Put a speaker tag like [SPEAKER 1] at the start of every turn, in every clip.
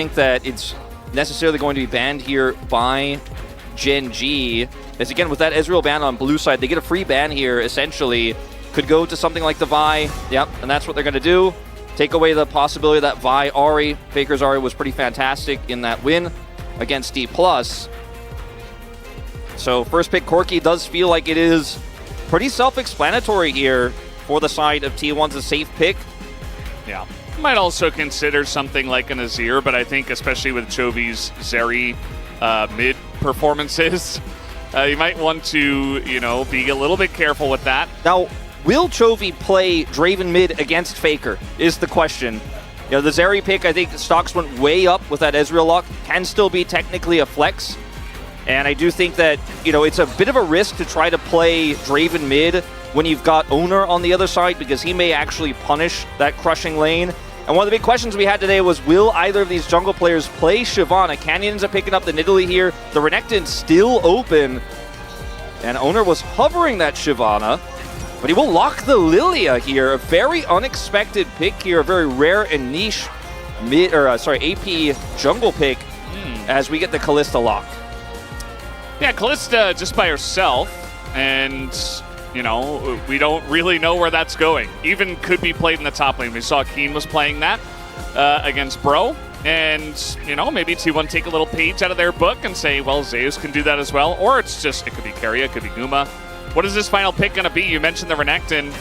[SPEAKER 1] think that it's necessarily going to be banned here by GENG. As again, with that Ezreal ban on blue side, they get a free ban here, essentially. Could go to something like the Vi. Yep, and that's what they're going to do. Take away the possibility that Vi Ahri, Faker's Ahri was pretty fantastic in that win against D+. So first pick Corki does feel like it is pretty self-explanatory here for the side of T1's a safe pick.
[SPEAKER 2] Yeah. Might also consider something like an Azir, but I think especially with Chovy's Zeri mid performances, you might want to, be a little bit careful with that.
[SPEAKER 1] Now, will Chovy play Draven mid against Faker is the question. The Zeri pick, I think stocks went way up with that Ezreal lock. Can still be technically a flex. And I do think that, it's a bit of a risk to try to play Draven mid when you've got Owner on the other side, because he may actually punish that crushing lane. And one of the big questions we had today was, will either of these jungle players play Shyvana? Canyon ends up picking up the Nidalee here. The Renekton's still open. And Owner was hovering that Shyvana. But he will lock the Lilia here. A very unexpected pick here. A very rare and niche AP jungle pick as we get the Kalista lock.
[SPEAKER 2] Yeah, Kalista just by herself. And we don't really know where that's going. Even could be played in the top lane. We saw Keen was playing that against Bro. And, maybe T1 take a little page out of their book and say, well, Zeus can do that as well. Or it could be Keria, it could be Guma. What is this final pick going to be? You mentioned the Renekton,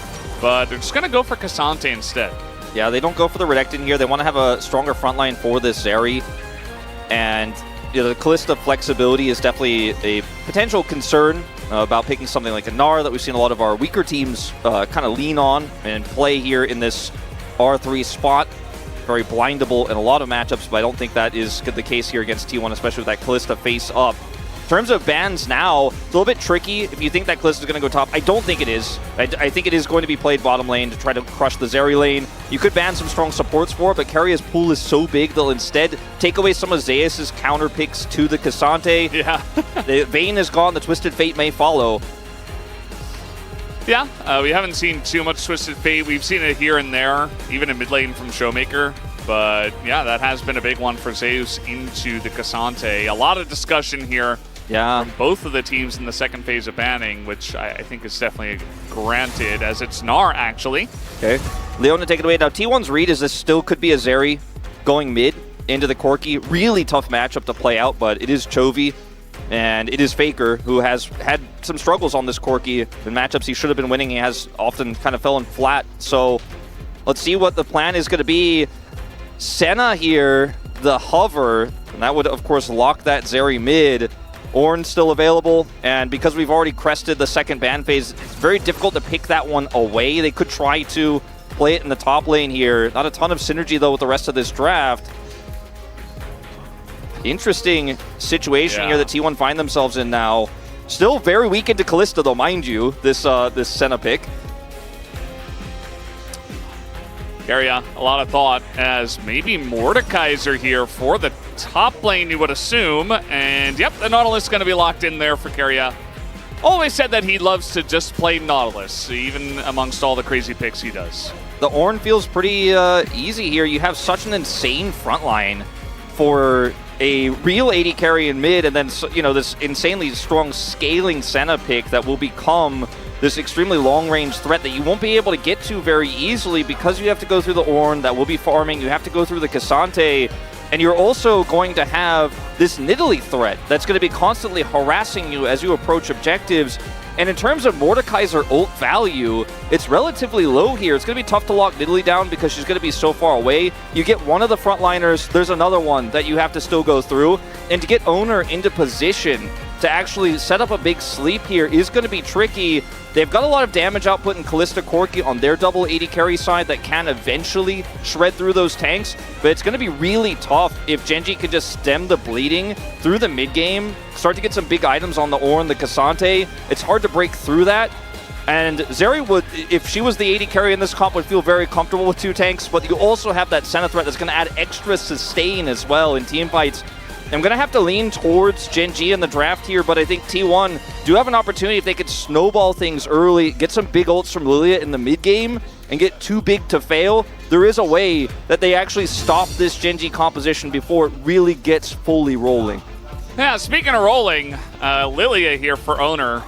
[SPEAKER 2] but they're just going to go for Cassante instead. Yeah,
[SPEAKER 1] they don't go for the Renekton here. They want to have a stronger front line for this Zeri. And the Kalista flexibility is definitely a potential concern about picking something like a Gnar that we've seen a lot of our weaker teams kind of lean on and play here in this R3 spot. Very blindable in a lot of matchups, but I don't think that is the case here against T1, especially with that Kalista face up. In terms of bans now, it's a little bit tricky. If you think that Kalista is going to go top, I don't think it is. I think it is going to be played bottom lane to try to crush the Zeri lane. You could ban some strong supports for it, but Keria's pool is so big, they'll instead take away some of Zeus' counter picks to the Cassante.
[SPEAKER 2] Yeah.
[SPEAKER 1] The Vayne is gone, the Twisted Fate may follow.
[SPEAKER 2] Yeah, we haven't seen too much Twisted Fate. We've seen it here and there, even in mid lane from Showmaker. But yeah, that has been a big one for Zeus into the Cassante. A lot of discussion here.
[SPEAKER 1] Yeah,
[SPEAKER 2] from both of the teams in the second phase of banning, which I think is definitely granted, as it's Gnar, actually.
[SPEAKER 1] Okay. Leona, take it away. Now, T1's read is this still could be a Zeri going mid into the Corki. Really tough matchup to play out, but it is Chovy, and it is Faker, who has had some struggles on this Corki. In matchups he should have been winning, he has often kind of fallen flat. So let's see what the plan is going to be. Senna here, the hover, and that would, of course, lock that Zeri mid. Ornn still available, and because we've already crested the second ban phase, it's very difficult to pick that one away. They could try to play it in the top lane here. Not a ton of synergy, though, with the rest of this draft. Interesting situation here that T1 find themselves in now. Still very weak into Kalista, though, mind you, this Senna pick.
[SPEAKER 2] Keria, a lot of thought as maybe Mordekaiser here for the top lane, you would assume. And yep, the Nautilus is going to be locked in there for Keria. Always said that he loves to just play Nautilus, even amongst all the crazy picks he does.
[SPEAKER 1] The Ornn feels pretty easy here. You have such an insane front line for a real AD carry in mid, and then this insanely strong scaling Senna pick that will become this extremely long-range threat that you won't be able to get to very easily because you have to go through the Ornn that will be farming, you have to go through the Cassante, and you're also going to have this Nidalee threat that's going to be constantly harassing you as you approach objectives. And in terms of Mordekaiser ult value, it's relatively low here. It's going to be tough to lock Nidalee down because she's going to be so far away. You get one of the frontliners, there's another one that you have to still go through. And to get Owner into position to actually set up a big sleep here is going to be tricky. They've got a lot of damage output in Kalista Corki on their double AD carry side that can eventually shred through those tanks, but it's going to be really tough if GENG can just stem the bleeding through the mid game, start to get some big items on the Ornn, the Cassante. It's hard to break through that. And Zeri would, if she was the AD carry in this comp, would feel very comfortable with two tanks, but you also have that Senna threat that's going to add extra sustain as well in team fights. I'm going to have to lean towards GENG in the draft here, but I think T1 do have an opportunity if they could snowball things early, get some big ults from Lilia in the mid game, and get too big to fail, there is a way that they actually stop this GENG composition before it really gets fully rolling.
[SPEAKER 2] Yeah, speaking of rolling, Lilia here for Owner,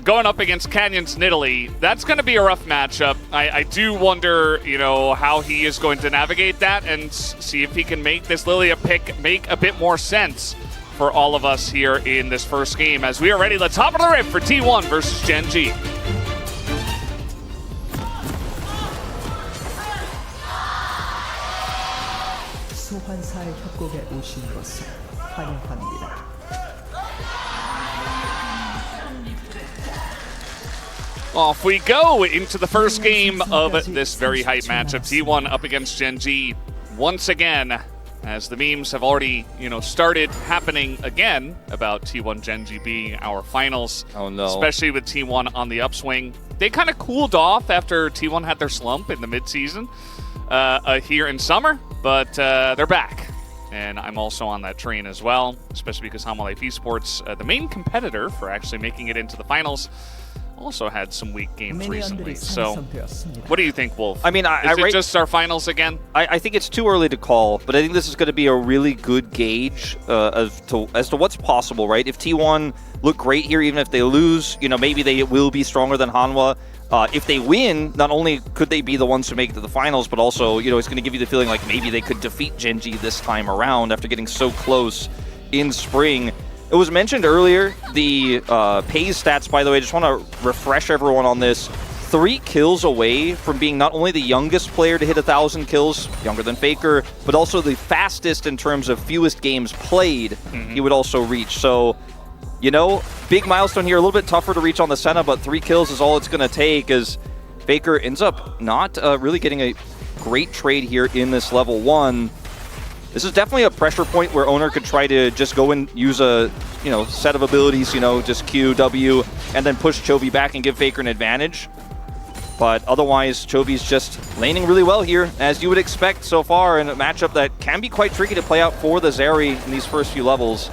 [SPEAKER 2] going up against Canyon's Nidalee. That's going to be a rough matchup. I do wonder, you know, how he is going to navigate that and see if he can make this Lilia pick make a bit more sense for all of us here in this first game. As we are ready, the top of the rift for T1 versus GENG.
[SPEAKER 3] 소환사의 협곡에 오신 것을 환영합니다.
[SPEAKER 2] Off we go into the first game of this very hype matchup. T1 up against GENG once again, as the memes have already, you know, started happening again about T1 GENG being our finals.
[SPEAKER 1] Oh no.
[SPEAKER 2] Especially with T1 on the upswing. They kind of cooled off after T1 had their slump in the midseason here in summer, but they're back. And I'm also on that train as well, especially because Hanwha Life Esports, the main competitor for actually making it into the finals, also had some weak games recently. So, what do you think, Wolf?
[SPEAKER 1] I mean,
[SPEAKER 2] is it just our finals again?
[SPEAKER 1] I think it's too early to call, but I think this is going to be a really good gauge as to what's possible, right? If T1 look great here, even if they lose, you know, maybe they will be stronger than Hanwha. If they win, not only could they be the ones who make it to the finals, but also, you know, it's going to give you the feeling like maybe they could defeat GENG this time around after getting so close in spring. It was mentioned earlier, the Pays stats, by the way, I just want to refresh everyone on this. 3 kills away from being not only the youngest player to hit 1,000 kills, younger than Faker, but also the fastest in terms of fewest games played, he would also reach. So, you know, big milestone here, a little bit tougher to reach on the Senna, but 3 kills is all it's going to take as Faker ends up not really getting a great trade here in this level 1. This is definitely a pressure point where Owner could try to just go and use a, you know, set of abilities, you know, just Q, W, and then push Chovy back and give Faker an advantage. But otherwise, Chovy's just laning really well here, as you would expect so far in a matchup that can be quite tricky to play out for the Zeri in these first few levels.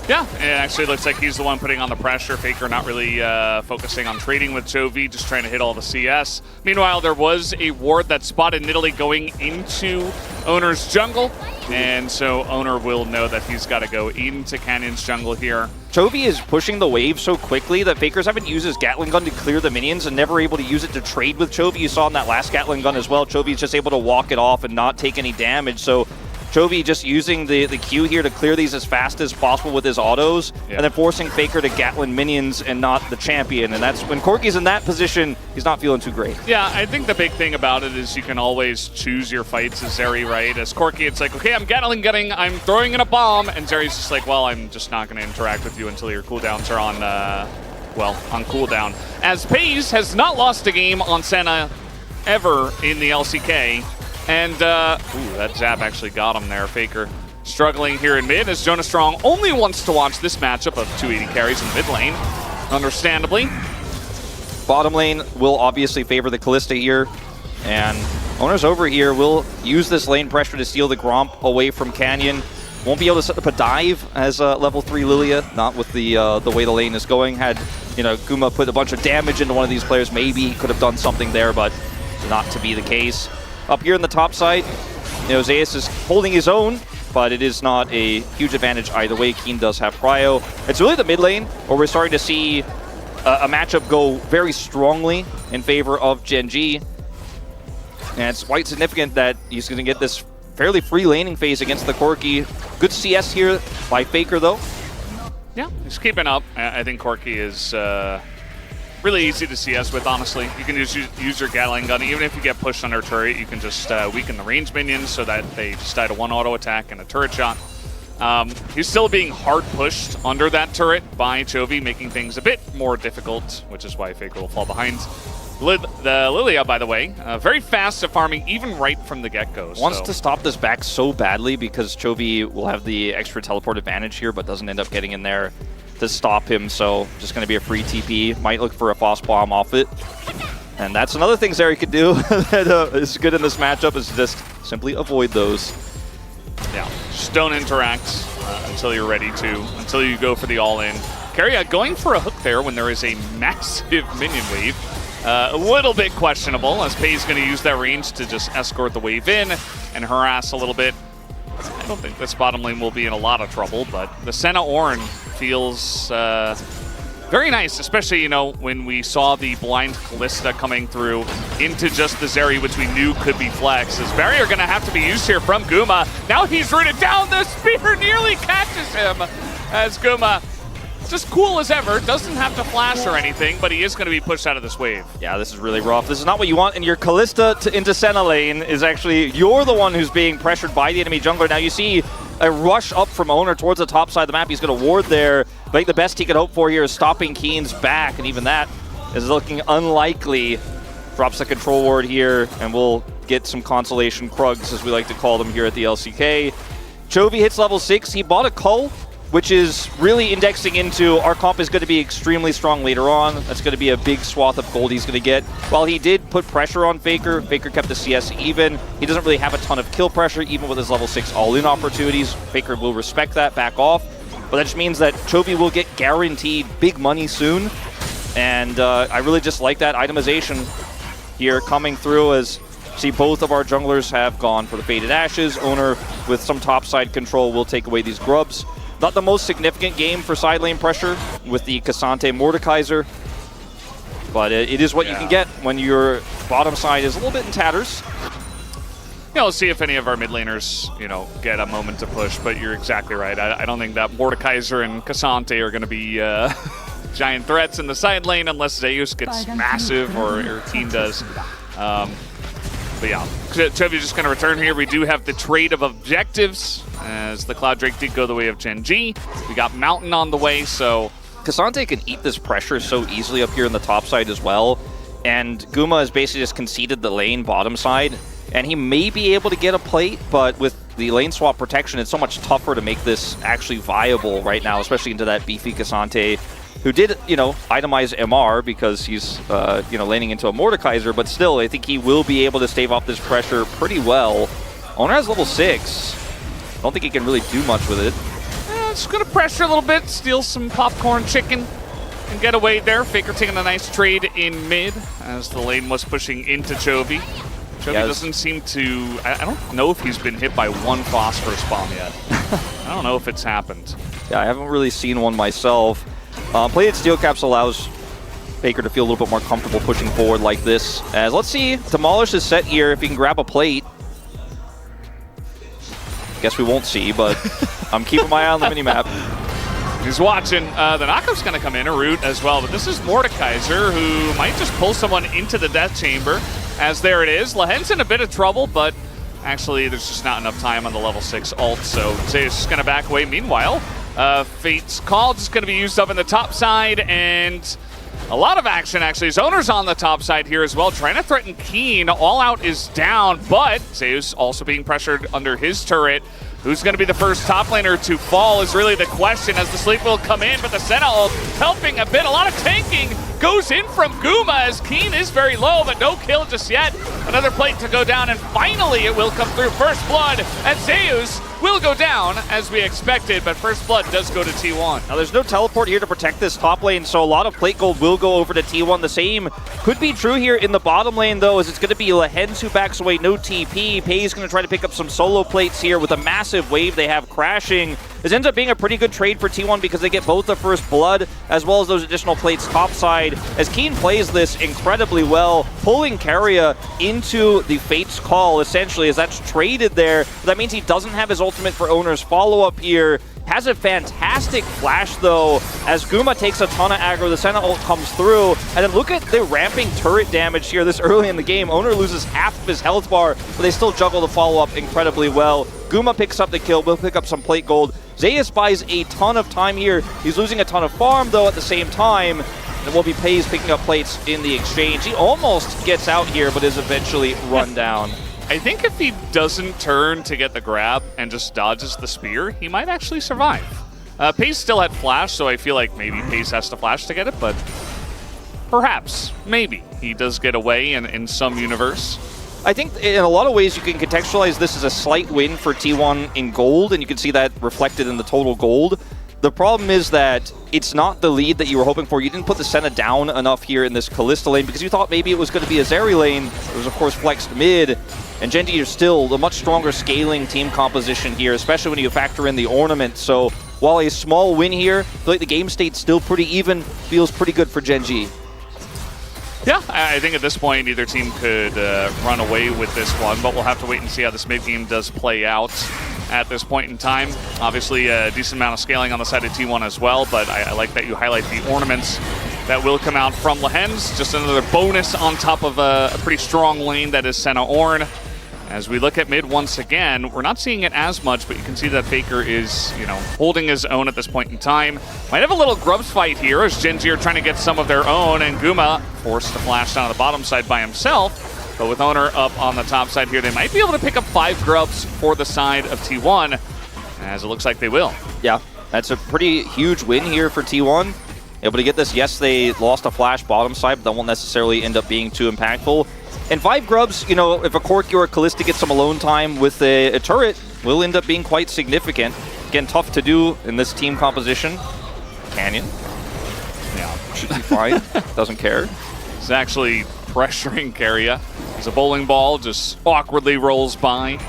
[SPEAKER 2] Yeah, it actually looks like he's the one putting on the pressure. Faker not really focusing on trading with Chovy, just trying to hit all the CS. Meanwhile, there was a ward that spotted Nidalee going into Owner's jungle, and so Owner will know that he's got to go into Canyon's jungle here.
[SPEAKER 1] Chovy is pushing the wave so quickly that Faker's haven't used his Gatling gun to clear the minions and never able to use it to trade with Chovy. You saw in that last Gatling gun as well, Chovy's just able to walk it off and not take any damage. So Chovy just using the Q here to clear these as fast as possible with his autos, and then forcing Faker to Gatlin minions and not the champion. And that's when Corki's in that position, he's not feeling too great.
[SPEAKER 2] Yeah, I think the big thing about it is you can always choose your fights as Zeri, right? As Corki, it's like, okay, I'm Gatling gunning, I'm throwing in a bomb, and Zeri's just like, well, I'm just not going to interact with you until your cooldowns are on, on cooldown. As Pays has not lost a game on Senna ever in the LCK. And, ooh, that zap actually got him there. Faker struggling here in mid as Jonas Strong only wants to watch this matchup of 280 carries in mid lane, understandably.
[SPEAKER 1] Bottom lane will obviously favor the Kalista here, and Owner's over here will use this lane pressure to steal the Gromp away from Canyon. Won't be able to set up a dive as level 3 Lilia, not with the way the lane is going. Had, you know, Guma put a bunch of damage into one of these players, maybe he could have done something there, but not to be the case. Up here in the top side, you know, Zeus is holding his own, but it is not a huge advantage either way. Keen does have Cryo. It's really the mid lane where we're starting to see a matchup go very strongly in favor of GENG. And it's quite significant that he's going to get this fairly free laning phase against the Corki. Good CS here by Faker, though.
[SPEAKER 2] Yeah, he's keeping up. I think Corki is really easy to CS with, honestly. You can just use your Gatling gun. Even if you get pushed under a turret, you can just weaken the range minions so that they just die to one auto attack and a turret shot. He's still being hard pushed under that turret by Chovy, making things a bit more difficult, which is why Faker will fall behind. The Lilia, by the way, very fast at farming, even right from the get-go.
[SPEAKER 1] Wants to stop this back so badly because Chovy will have the extra teleport advantage here, but doesn't end up getting in there to stop him, so just going to be a free TP. Might look for a Frost Bomb off it. And that's another thing Zeri could do that is good in this matchup, is just simply avoid those.
[SPEAKER 2] Yeah, just don't interact until you're ready to, until you go for the all-in. Keria going for a hook there when there is a massive minion wave. a little bit questionable, as Pei's going to use that range to just escort the wave in and harass a little bit. I don't think this bottom lane will be in a lot of trouble, but the Senna Ornn feels very nice, especially, you know, when we saw the blind Kalista coming through into just the Zeri, which we knew could be flex. As barrier going to have to be used here from Guma. Now he's rooted down, the spear nearly catches him as Guma, just cool as ever, doesn't have to flash or anything, but he is going to be pushed out of this wave.
[SPEAKER 1] Yeah, this is really rough. This is not what you want, and your Kalista into Senna lane is actually, you're the one who's being pressured by the enemy jungler. Now you see a rush up from Owner towards the top side of the map. He's going to ward there. But I think the best he could hope for here is stopping Keen's back, and even that is looking unlikely. Drops the control ward here, and we'll get some consolation Krugs, as we like to call them here at the LCK. Chovy hits level 6. He bought a Cull, which is really indexing into our comp is going to be extremely strong later on. That's going to be a big swath of gold he's going to get. While he did put pressure on Faker, Faker kept the CS even. He doesn't really have a ton of kill pressure, even with his level 6 all-in opportunities. Faker will respect that, back off. But that just means that Chovy will get guaranteed big money soon. And I really just like that itemization here coming through, as see both of our junglers have gone for the Faded Ashes. Owner with some topside control will take away these grubs. Not the most significant game for side lane pressure with the Cassante Mordekaiser, but it is what you can get when your bottom side is a little bit in tatters.
[SPEAKER 2] Yeah, we'll see if any of our mid laners, you know, get a moment to push, but you're exactly right. I don't think that Mordekaiser and Cassante are going to be giant threats in the side lane unless Zeus gets massive or your team does. But yeah, Chovy just going to return here. We do have the trade of objectives, as the Cloud Drake did go the way of GENG. We got Mountain on the way, so
[SPEAKER 1] Cassante can eat this pressure so easily up here in the top side as well. And Guma has basically just conceded the lane bottom side. And he may be able to get a plate, but with the lane swap protection, it's so much tougher to make this actually viable right now, especially into that beefy Cassante, who did, you know, itemize MR because he's, you know, laning into a Mordekaiser, but still, I think he will be able to stave off this pressure pretty well. Owner has level 6. I don't think he can really do much with it.
[SPEAKER 2] Yeah, just going to pressure a little bit, steal some popcorn chicken, and get away there. Faker taking a nice trade in mid, as the lane was pushing into Chovy. Chovy doesn't seem to, I don't know if he's been hit by one phosphorus bomb yet. I don't know if it's happened.
[SPEAKER 1] Yeah, I haven't really seen one myself. Plated Steel Caps allows Faker to feel a little bit more comfortable pushing forward like this. As let's see, Demolish is set here if he can grab a plate. Guess we won't see, but I'm keeping my eye on the minimap.
[SPEAKER 2] He's watching. The knockup's going to come in, a root as well, but this is Mordekaiser, who might just pull someone into the death chamber, as there it is. Lahen's in a bit of trouble, but actually there's just not enough time on the level 6 ult, so Zeus is going to back away. Meanwhile, Fate's Call just going to be used up in the top side, and a lot of action actually. His owner's on the top side here as well, trying to threaten Keen. All Out is down, but Zeus also being pressured under his turret. Who's going to be the first top laner to fall is really the question, as the sleep will come in, but the Senna ult helping a bit. A lot of tanking goes in from Guma, as Keen is very low, but no kill just yet. Another plate to go down, and finally it will come through. First blood, and Zeus will go down as we expected, but first blood does go to T1.
[SPEAKER 1] Now there's no teleport here to protect this top lane, so a lot of plate gold will go over to T1. The same could be true here in the bottom lane, though, as it's going to be Lahen's who backs away, no TP. Pei's going to try to pick up some solo plates here with a massive wave they have crashing. This ends up being a pretty good trade for T1 because they get both the first blood as well as those additional plates topside, as Keen plays this incredibly well, pulling Keria into the Fate's Call, essentially, as that's traded there. That means he doesn't have his ultimate for Owner's follow-up here. Has a fantastic flash, though, as Guma takes a ton of aggro. The Senna ult comes through, and then look at the ramping turret damage here this early in the game. Owner loses half of his health bar, but they still juggle the follow-up incredibly well. Guma picks up the kill, will pick up some plate gold. Zeus buys a ton of time here. He's losing a ton of farm, though, at the same time. And will be Pei's picking up plates in the exchange. He almost gets out here, but is eventually run down.
[SPEAKER 2] I think if he doesn't turn to get the grab and just dodges the spear, he might actually survive. Pace still had flash, so I feel like maybe Pace has to flash to get it, but perhaps, maybe, he does get away in some universe.
[SPEAKER 1] I think in a lot of ways you can contextualize this as a slight win for T1 in gold, and you can see that reflected in the total gold. The problem is that it's not the lead that you were hoping for. You didn't put the Senna down enough here in this Kalista lane because you thought maybe it was going to be a Zeri lane. It was, of course, flexed mid. And Genji is still a much stronger scaling team composition here, especially when you factor in the ornament. So while a small win here, I feel like the game state's still pretty even. Feels pretty good for Genji.
[SPEAKER 2] Yeah, I think at this point either team could run away with this one, but we'll have to wait and see how this mid game does play out at this point in time. Obviously a decent amount of scaling on the side of T1 as well, but I like that you highlight the ornaments that will come out from Lehens. Just another bonus on top of a pretty strong lane that is Senna Ornn. As we look at mid once again, we're not seeing it as much, but you can see that Faker is, holding his own at this point in time. Might have a little grubs fight here as Genji are trying to get some of their own, and Guma forced to flash down on the bottom side by himself. But with Owner up on the top side here, they might be able to pick up 5 grubs for the side of T1, as it looks like they will.
[SPEAKER 1] Yeah, that's a pretty huge win here for T1. Able to get this. Yes, they lost a flash bottom side, but that won't necessarily end up being too impactful. And 5 grubs, if a Corki or a Kalista gets some alone time with a turret, will end up being quite significant. Again, tough to do in this team composition. Canyon. Yeah, should be fine. Doesn't care.
[SPEAKER 2] He's actually pressuring Keria. As a bowling ball just awkwardly rolls by.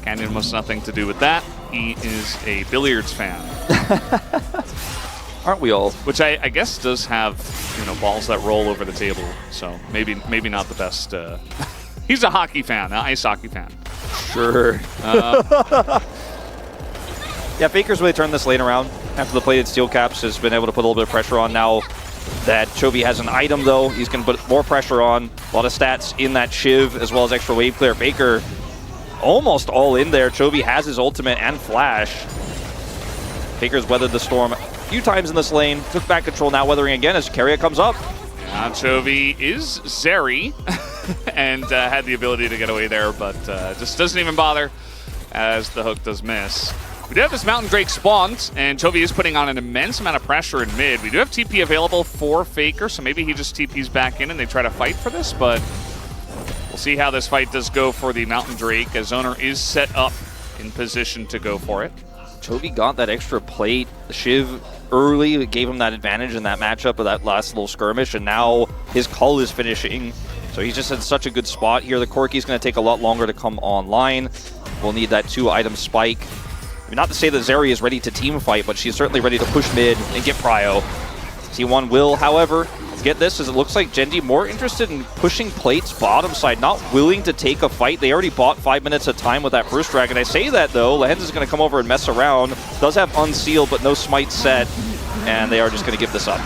[SPEAKER 2] Canyon has nothing to do with that. He is a billiards fan.
[SPEAKER 1] Aren't we all?
[SPEAKER 2] Which I guess does have, balls that roll over the table. So maybe not the best. He's a hockey fan, an ice hockey fan.
[SPEAKER 1] Sure. Yeah, Faker's really turned this lane around after the plated steel caps has been able to put a little bit of pressure on. Now that Chovy has an item, though, he's going to put more pressure on. A lot of stats in that Shiv, as well as extra wave clear. Faker almost all in there. Chovy has his ultimate and flash. Faker's weathered the storm a few times in this lane. Took back control, now weathering again as Keria comes up.
[SPEAKER 2] Yeah, Chovy is Zeri and had the ability to get away there, but just doesn't even bother as the hook does miss. We do have this Mountain Drake spawned, and Chovy is putting on an immense amount of pressure in mid. We do have TP available for Faker, so maybe he just TP's back in and they try to fight for this, but we'll see how this fight does go for the Mountain Drake, as Owner is set up in position to go for it.
[SPEAKER 1] Chovy got that extra plate. Shiv early gave him that advantage in that matchup of that last little skirmish, and now his call is finishing. So he's just in such a good spot here. The Corki's going to take a lot longer to come online. We'll need that 2-item spike. I mean, not to say that Zeri is ready to team fight, but she's certainly ready to push mid and get prio. T1 will, however, get this, as it looks like Genji more interested in pushing plates bottom side, not willing to take a fight. They already bought 5 minutes of time with that first dragon. I say that, though. Lehens is going to come over and mess around. Does have Unseal, but no smite set, and they are just going to give this up.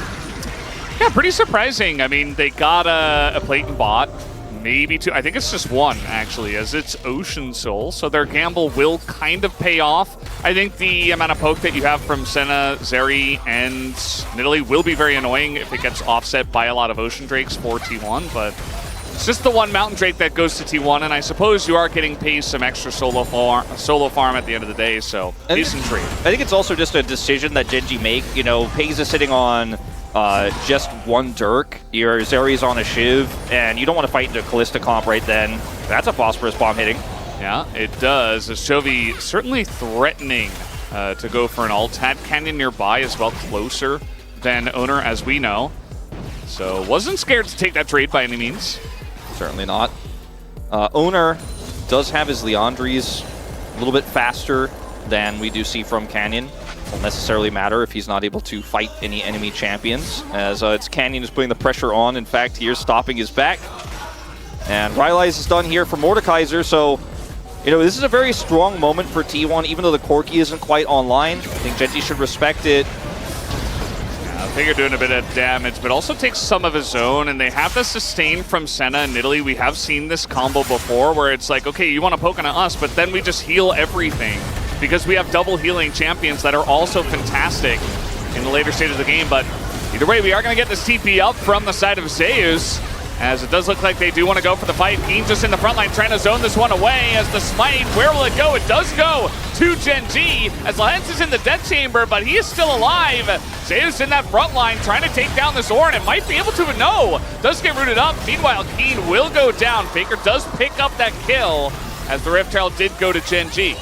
[SPEAKER 2] Yeah, pretty surprising. I mean, they got a plate and bot. Maybe 2. I think it's just 1, actually, as it's Ocean Soul. So their gamble will kind of pay off. I think the amount of poke that you have from Senna, Zeri, and Nidalee will be very annoying if it gets offset by a lot of Ocean Drakes for T1, but it's just the one Mountain Drake that goes to T1, and I suppose you are getting paid some extra solo farm at the end of the day, so decent trade.
[SPEAKER 1] I think it's also just a decision that Genji make. Paze is sitting on just 1 Dirk, your Zeri's on a Shiv, and you don't want to fight into a Kalista comp right then. That's a Phosphorus Bomb hitting.
[SPEAKER 2] Yeah, it does. As Chovy certainly threatening to go for an ult. Had Canyon nearby as well, closer than Owner, as we know. So wasn't scared to take that trade by any means.
[SPEAKER 1] Certainly not. Owner does have his Leandries a little bit faster than we do see from Canyon. Won't necessarily matter if he's not able to fight any enemy champions, as it's Canyon who's putting the pressure on. In fact, here's stopping his back. And Rylai's is done here for Mordekaiser, so this is a very strong moment for T1, even though the Corki isn't quite online. I think Genji should respect it.
[SPEAKER 2] Yeah, Faker doing a bit of damage, but also takes some of his own, and they have the sustain from Senna and Nidalee. We have seen this combo before, where it's like, okay, you want to poke on us, but then we just heal everything, because we have double healing champions that are also fantastic in the later stage of the game. But either way, we are going to get this TP up from the side of Zeus, as it does look like they do want to go for the fight. Keen just in the front line trying to zone this one away as the smite. Where will it go? It does go to Genji, as Lehens is in the death chamber, but he is still alive. Zeus in that front line trying to take down this Ornn. It might be able to, but no. Does get rooted up. Meanwhile, Keen will go down. Faker does pick up that kill, as the Rift Herald did go to Genji.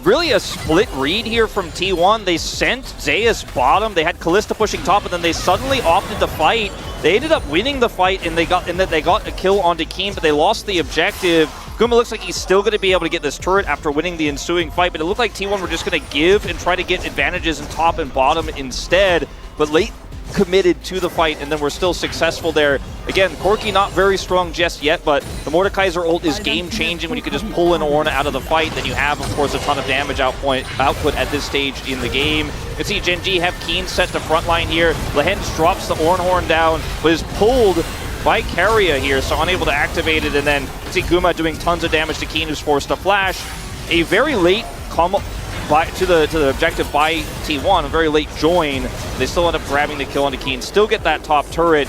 [SPEAKER 1] really a split read here from T1. They sent Zeus bottom. They had Kalista pushing top, and then they suddenly opted to fight. They ended up winning the fight, and they got a kill onto Keen, but they lost the objective. Guma looks like he's still going to be able to get this turret after winning the ensuing fight, but it looked like T1 were just going to give and try to get advantages in top and bottom instead. But late committed to the fight, and then we're still successful there. Again, Corki not very strong just yet, but the Mordekaiser ult is game-changing when you can just pull an Ornn out of the fight. Then you have, of course, a ton of damage output at this stage in the game. You can see GENG have Keen set to frontline here. Lehens drops the Ornn horn down, but is pulled by Keria here, so unable to activate it. And then you can see Guma doing tons of damage to Keen, who's forced to flash. A very late combo to the objective by T1, a very late join. They still end up grabbing the kill onto Keen, still get that top turret,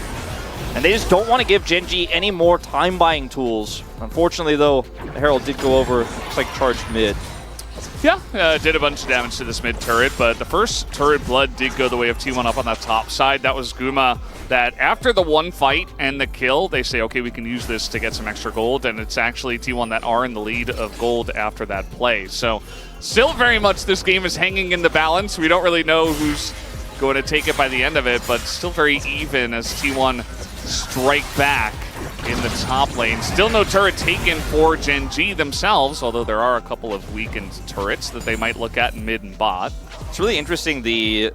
[SPEAKER 1] and they just don't want to give GENG any more time-buying tools. Unfortunately, though, the Herald did go over, looks like charged mid.
[SPEAKER 2] Yeah, did a bunch of damage to this mid turret, but the first turret blood did go the way of T1 up on the top side. That was Guma, that after the one fight and the kill, they say, okay, we can use this to get some extra gold, and it's actually T1 that are in the lead of gold after that play. So still very much this game is hanging in the balance. We don't really know who's going to take it by the end of it, but still very even as T1 strike back in the top lane. Still no turret taken for GENG themselves, although there are a couple of weakened turrets that they might look at in mid and bot.
[SPEAKER 1] It's really interesting, the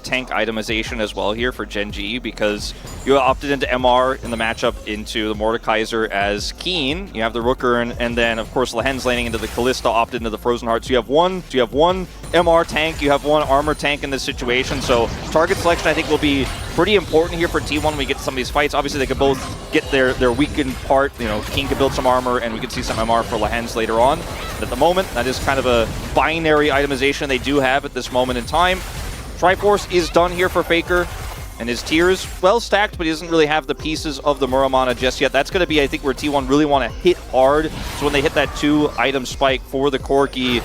[SPEAKER 1] tank itemization as well here for GENG, because you opted into MR in the matchup into the Mordekaiser as Keen. You have the Rookern, and then of course Lehens laning into the Kalista, opted into the Frozen Heart. So you have one MR tank, you have one armor tank in this situation. So target selection, I think, will be pretty important here for T1 when we get to some of these fights. Obviously, they could both get their weakened part. You know, Keen could build some armor, and we could see some MR for Lehens later on. But at the moment, that is kind of a binary itemization they do have at this moment in time. Triforce is done here for Faker, and his tiers well stacked, but he doesn't really have the pieces of the Muramana just yet. That's going to be, I think, where T1 really want to hit hard. So when they hit that 2-item spike for the Corki,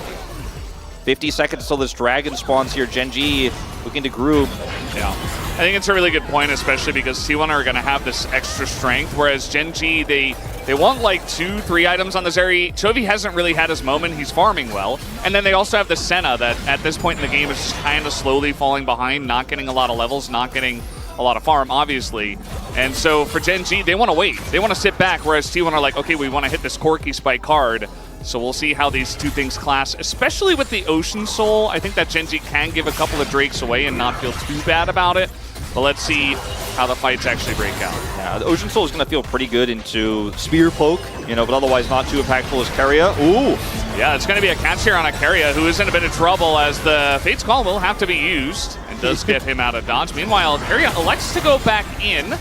[SPEAKER 1] 50 seconds till this dragon spawns here. GENG looking to group.
[SPEAKER 2] Yeah, I think it's a really good point, especially because T1 are going to have this extra strength, whereas GENG, they want like 2-3 items on the Zeri. Chovy hasn't really had his moment. He's farming well. And then they also have the Senna that at this point in the game is just kind of slowly falling behind, not getting a lot of levels, not getting a lot of farm, obviously. And so for GENG, they want to wait. They want to sit back, whereas T1 are like, okay, we want to hit this Corki spike hard. So we'll see how these two things clash, especially with the Ocean Soul. I think that GENG can give a couple of Drakes away and not feel too bad about it. But let's see how the fights actually break out.
[SPEAKER 1] Yeah, the Ocean Soul is going to feel pretty good into Spear Poke, you know, but otherwise not too impactful as Keria. Ooh!
[SPEAKER 2] Yeah, it's going to be a catch here on a Keria, who is in a bit of trouble as the Fate's Call will have to be used and does get him out of dodge. Meanwhile, Keria elects to go back in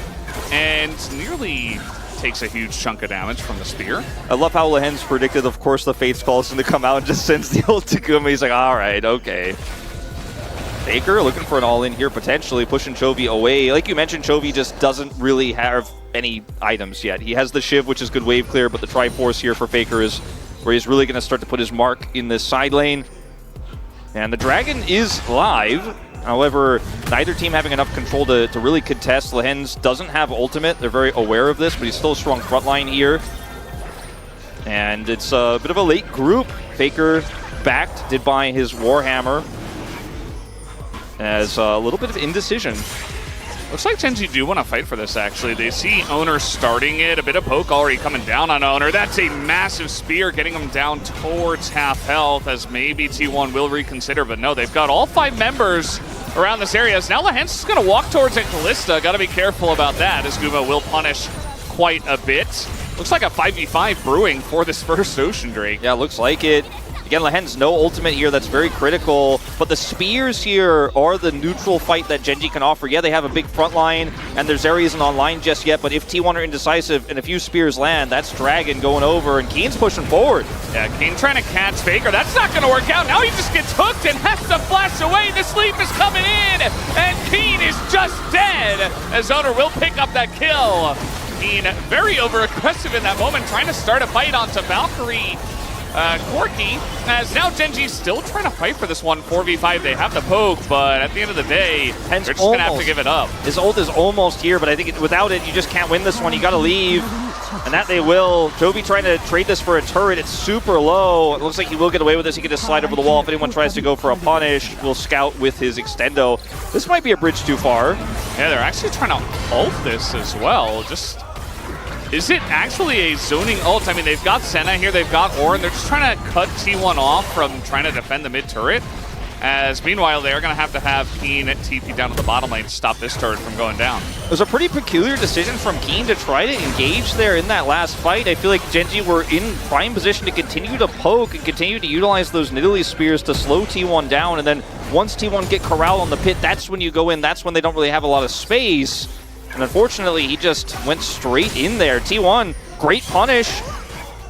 [SPEAKER 2] and nearly takes a huge chunk of damage from the spear.
[SPEAKER 1] I love how Lehens predicted, of course, the Fate's Call is going to come out and just sends the ult to Guma. He's like, all right, okay. Faker looking for an all-in here, potentially pushing Chovy away. Like you mentioned, Chovy just doesn't really have any items yet. He has the Shiv, which is good wave clear, but the Triforce here for Faker is where he's really going to start to put his mark in this side lane. And the Dragon is live. However, neither team having enough control to really contest. Lehens doesn't have ultimate. They're very aware of this, but he's still a strong front line here. And it's a bit of a late group. Faker backed, did buy his Warhammer. As a little bit of indecision.
[SPEAKER 2] Looks like GENG do want to fight for this, actually. They see Owner starting it. A bit of poke already coming down on Owner. That's a massive spear getting him down towards half health, as maybe T1 will reconsider. But no, they've got all 5 members around this area. So now Lehens is going to walk towards it. Kalista, got to be careful about that, as Guma will punish quite a bit. Looks like a 5v5 brewing for this first Ocean Drake.
[SPEAKER 1] Yeah, looks like it. Again, Lehens no ultimate here, that's very critical, but the spears here are the neutral fight that GENG can offer. Yeah, they have a big front line, and their Zeri isn't online just yet, but if T1 are indecisive and a few spears land, that's Dragon going over, and Keen's pushing forward.
[SPEAKER 2] Yeah, Keen trying to catch Faker. That's not going to work out. Now he just gets hooked and has to flash away. The sleep is coming in, and Keen is just dead, as Owner will pick up that kill. Keen very over-aggressive in that moment, trying to start a fight onto Valkyrie. Corki, as now GenG still trying to fight for this one 4v5. They have the poke, but at the end of the day, they're just going to have to give it up.
[SPEAKER 1] His ult is almost here, but I think without it, you just can't win this one. You got to leave, and that they will. Jovi trying to trade this for a turret. It's super low. It looks like he will get away with this. He can just slide over the wall. If anyone tries to go for a punish, we'll scout with his extendo. This might be a bridge too far.
[SPEAKER 2] Yeah, they're actually trying to ult this as well. Just, is it actually a zoning ult? I mean, they've got Senna here, they've got Orin. They're just trying to cut T1 off from trying to defend the mid turret. As meanwhile, they are going to have Keen at TP down to the bottom lane to stop this turret from going down.
[SPEAKER 1] It was a pretty peculiar decision from Keen to try to engage there in that last fight. I feel like GenG were in prime position to continue to poke and continue to utilize those Nidalee spears to slow T1 down. And then once T1 get corralled on the pit, that's when you go in. That's when they don't really have a lot of space. And unfortunately, he just went straight in there. T1, great punish.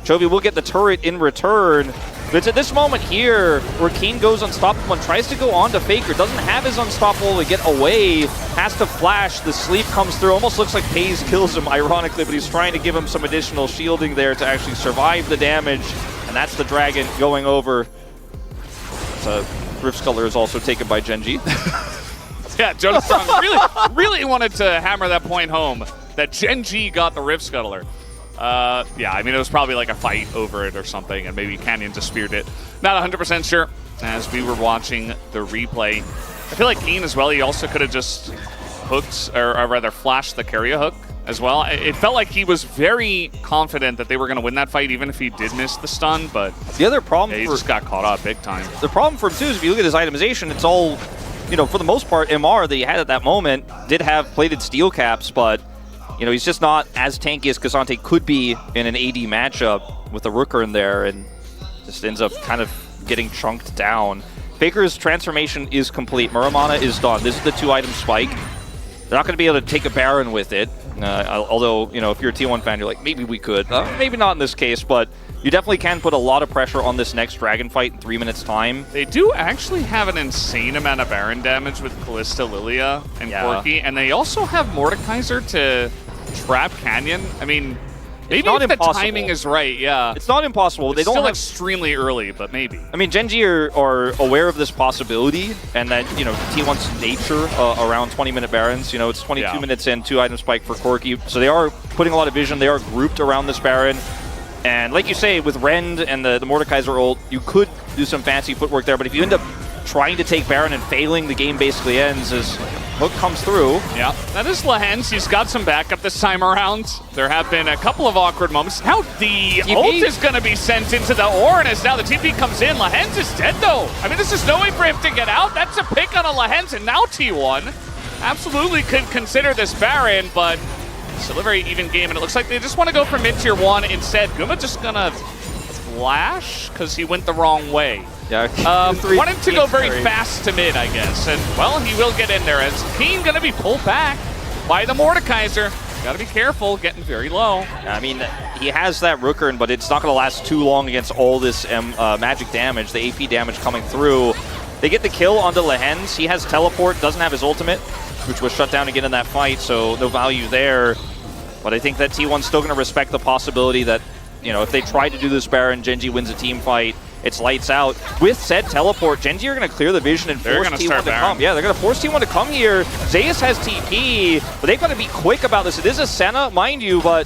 [SPEAKER 1] Chovy will get the turret in return. But it's at this moment here where Keen goes unstoppable and tries to go on to Faker. Doesn't have his unstoppable to get away. Has to flash. The sleep comes through. Almost looks like Pays kills him, ironically, but he's trying to give him some additional shielding there to actually survive the damage. And that's the Dragon going over. So Rift Sculler is also taken by GenG.
[SPEAKER 2] Yeah, Jonas Strong really wanted to hammer that point home that GenG got the Rift Scuttler. Yeah, I mean, it was probably like a fight over it or something, and maybe Canyon just speared it. Not 100% sure. As we were watching the replay, I feel like Keen as well, he also could have just hooked, or rather flashed the carrier hook as well. It felt like he was very confident that they were going to win that fight, even if he did miss the stun, but
[SPEAKER 1] the other problem,
[SPEAKER 2] yeah, he just got caught up big time.
[SPEAKER 1] The problem for him, too, is if you look at his itemization, it's all, you know, for the most part, MR that he had at that moment did have plated steel caps, but you know, he's just not as tanky as K'Sante could be in an AD matchup with a Rooker in there, and just ends up kind of getting chunked down. Faker's transformation is complete. Muramana is done. This is the 2-item spike. They're not going to be able to take a Baron with it, although, you know, if you're a T1 fan, you're like, maybe we could. Maybe not in this case, but you definitely can put a lot of pressure on this next Dragon fight in 3 minutes' time.
[SPEAKER 2] They do actually have an insane amount of Baron damage with Callista, Lilia, and Corki, and they also have Mordekaiser to trap Canyon. I mean, maybe if the timing is right, yeah.
[SPEAKER 1] It's not impossible.
[SPEAKER 2] It's still extremely early, but maybe.
[SPEAKER 1] I mean, GenG are aware of this possibility, and that, you know, T1's nature around 20-minute Barons. You know, it's 22 minutes in, 2-item spike for Corki. So they are putting a lot of vision. They are grouped around this Baron. And like you say, with Rend and the Mordekaiser ult, you could do some fancy footwork there, but if you end up trying to take Baron and failing, the game basically ends as Hook comes through.
[SPEAKER 2] Yeah, that is Lehens. He's got some backup this time around. There have been a couple of awkward moments. Now the ult is going to be sent into the Orin as now the TP comes in. Lehens is dead though. I mean, this is no way for him to get out. That's a pick on a Lehens, and now T1 absolutely could consider this Baron, but still a very even game, and it looks like they just want to go for mid-tier 1 instead. Guma just going to flash because he went the wrong way.
[SPEAKER 1] Yeah,
[SPEAKER 2] wanted to go very fast to mid, I guess. And, well, he will get in there as Keen going to be pulled back by the Mordekaiser. Got to be careful, getting very low.
[SPEAKER 1] I mean, he has that Rooker, but it's not going to last too long against all this magic damage, the AP damage coming through. They get the kill onto Lehens. He has teleport, doesn't have his ultimate, which was shut down again in that fight, so no value there. But I think that T1's still going to respect the possibility that, you know, if they try to do this Baron, GenG wins a team fight. It's lights out. With said teleport, GenG are going to clear the vision and force T1 to come. Yeah, they're going to force T1 to come here. Zeus has TP, but they've got to be quick about this. It is a Senna, mind you, but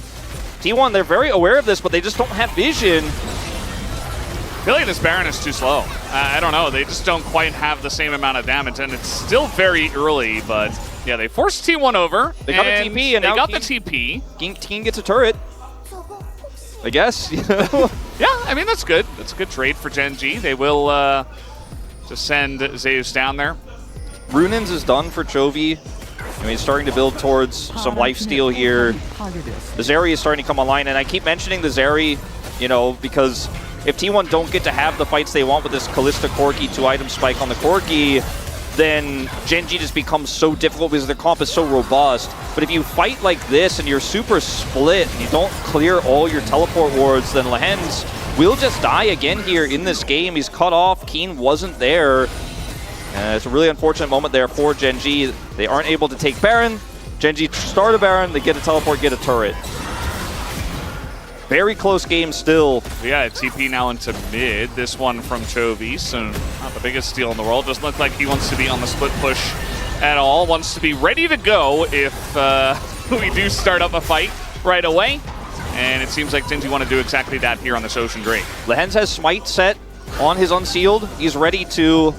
[SPEAKER 1] T1, they're very aware of this, but they just don't have vision.
[SPEAKER 2] I feel like this Baron is too slow. I don't know. They just don't quite have the same amount of damage, and it's still very early, but yeah, they forced T1 over.
[SPEAKER 1] They got the TP, and
[SPEAKER 2] they
[SPEAKER 1] now
[SPEAKER 2] got the TP.
[SPEAKER 1] Keen gets a turret, I guess.
[SPEAKER 2] Yeah, I mean, that's good. That's a good trade for GenG. They will just send Zeus down there.
[SPEAKER 1] Runins is done for Chovy. I mean, he's starting to build towards some lifesteal here. The Zeri is starting to come online, and I keep mentioning the Zeri, you know, because if T1 don't get to have the fights they want with this Callista Corki 2-item spike on the Corki, then GenG just becomes so difficult because their comp is so robust. But if you fight like this and you're super split and you don't clear all your teleport wards, then Lehens will just die again here in this game. He's cut off. Keen wasn't there. It's a really unfortunate moment there for GenG. They aren't able to take Baron. GenG start a Baron, they get a teleport, get a turret. Very close game still.
[SPEAKER 2] Yeah, TP now into mid. This one from Chovy, so not the biggest steal in the world. Doesn't look like he wants to be on the split push at all. Wants to be ready to go if we do start up a fight right away. And it seems like GENG want to do exactly that here on this Ocean Drake.
[SPEAKER 1] Lehens has Smite set on his Unsealed. He's ready to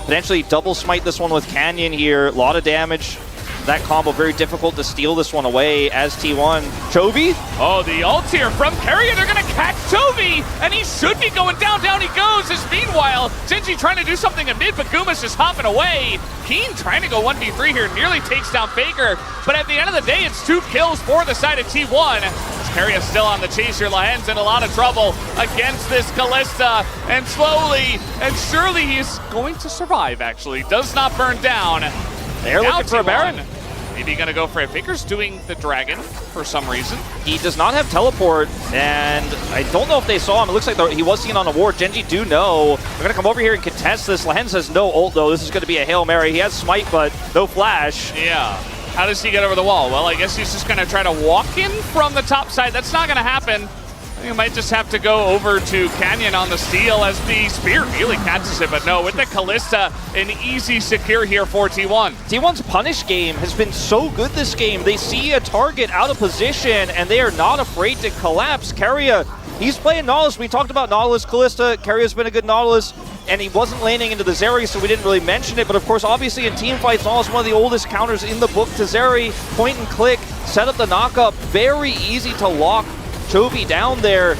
[SPEAKER 1] potentially double smite this one with Canyon here. A lot of damage. That combo very difficult to steal this one away as T1. Chovy?
[SPEAKER 2] Oh, the ult here from Carrier. They're going to catch Chovy, and he should be going down. Down he goes. As meanwhile, GENG trying to do something in mid, but Guma's just hopping away. Keen trying to go 1v3 here, nearly takes down Faker. But at the end of the day, it's 2 kills for the side of T1. Carrier still on the chase here. Lehens in a lot of trouble against this Kalista. And slowly and surely he's going to survive, actually. Does not burn down.
[SPEAKER 1] They're looking for a Baron.
[SPEAKER 2] Maybe gonna go for it. Faker's doing the dragon for some reason.
[SPEAKER 1] He does not have teleport, and I don't know if they saw him. It looks like he was seen on the ward. GENG do know. They're gonna come over here and contest this. Lehens has no ult though. This is gonna be a Hail Mary. He has smite, but no flash.
[SPEAKER 2] Yeah. How does he get over the wall? Well, I guess he's just gonna try to walk in from the top side. That's not gonna happen. I think he might just have to go over to Canyon on the steal as the spear really catches it, but no, with the Kalista, an easy secure here for T1.
[SPEAKER 1] T1's punish game has been so good this game. They see a target out of position, and they are not afraid to collapse. Keria, he's playing Nautilus. We talked about Nautilus, Kalista. Keria's been a good Nautilus, and he wasn't landing into the Zeri, so we didn't really mention it. But of course, obviously in team fights, Nautilus one of the oldest counters in the book to Zeri. Point and click, set up the knockup. Very easy to lock Chovy down there,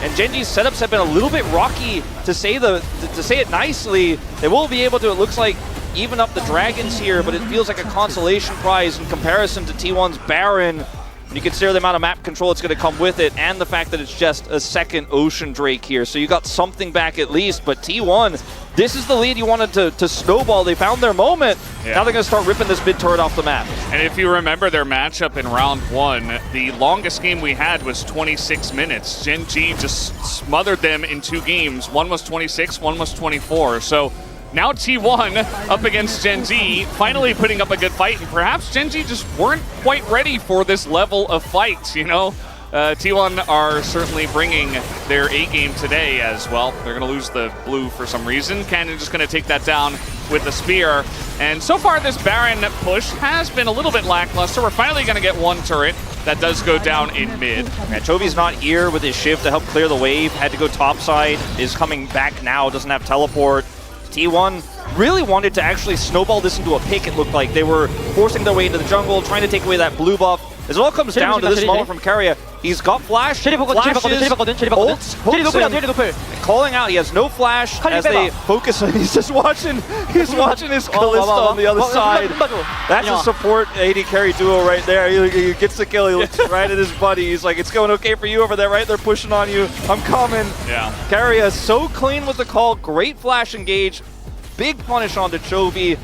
[SPEAKER 1] and GENG's setups have been a little bit rocky, to say it nicely. They will be able to, it looks like, even up the dragons here, but it feels like a consolation prize in comparison to T1's Baron. When you consider the amount of map control it's going to come with it, and the fact that it's just a second Ocean Drake here. So you got something back at least, but T1, this is the lead you wanted to snowball. They found their moment. Yeah. Now they're going to start ripping this mid turret off the map.
[SPEAKER 2] And if you remember their matchup in round 1, the longest game we had was 26 minutes. GENG just smothered them in 2 games. One was 26, one was 24. So now T1 up against GENG, finally putting up a good fight, and perhaps GENG just weren't quite ready for this level of fight, you know? T1 are certainly bringing their A game today as well. They're going to lose the blue for some reason. Canyon just going to take that down with the spear. And so far this Baron push has been a little bit lackluster. We're finally going to get 1 turret that does go down in mid.
[SPEAKER 1] Yeah, Chovy's not here with his shift to help clear the wave. Had to go topside, is coming back now, doesn't have teleport. T1 really wanted to actually snowball this into a pick, it looked like. They were forcing their way into the jungle, trying to take away that blue buff. As it all comes down to this moment from Keria, he's got flash, flashes, ults, hooks him, calling out. He has no flash as they focus. He's just watching. He's watching his Kalista on the other side. That's a support AD carry duo right there. He gets the kill. He looks right at his buddy. He's like, "It's going okay for you over there, right? They're pushing on you. I'm coming."
[SPEAKER 2] Yeah.
[SPEAKER 1] Keria so clean with the call. Great flash engage. Big punish onto Chovy,